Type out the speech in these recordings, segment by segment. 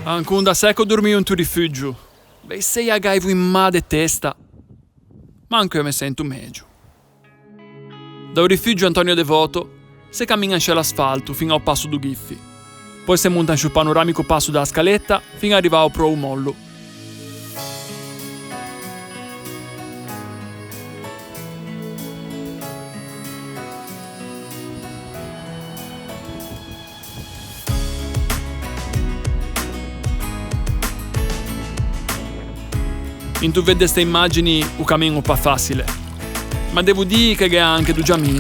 Ancora da secco dormio in tu rifugio. Beh, se io gaivo in ma de testa. Ma anche io mi sento meglio. Da un rifugio Antonio Devoto si cammina in l'asfalto fino al passo du Ghiffi. Poi si monta sul panoramico passo della scaletta fino ad arrivare al pro mollo. In tu vede queste immagini il cammino pa facile, ma devo dire che è anche du giammin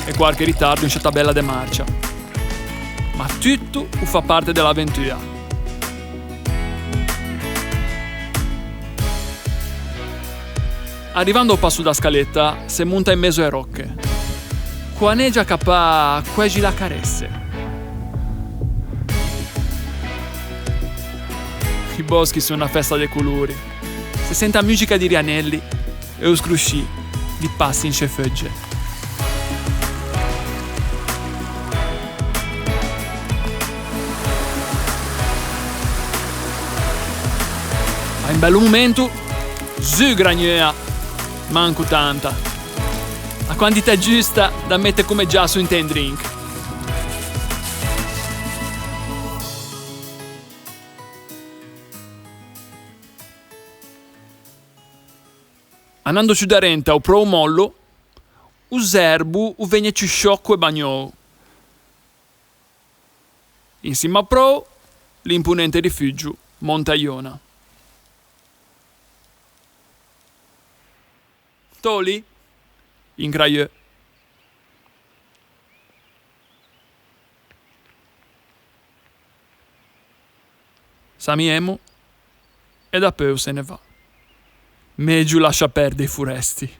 e qualche ritardo in questa tabella de marcia. Ma tutto fa parte dell'avventura. Arrivando al passo da scaletta, si monta in mezzo alle rocche. Quaneggia capà quasi la caresse. I boschi sono una festa dei colori. Si sente la musica di rianelli e lo scrusci di passi in cefegge. A un bel momento, zu gragnea, manco tanta. La quantità giusta da mettere come già su in ten drink. Andando giù da renta o pro mollo, u zerbu u venne più sciocco e bagnò. Insieme a pro, l'imponente rifugio Montaiona. Toli? Incraiò. Samiemo e da peu se ne va. Meglio lascia perdere i furesti.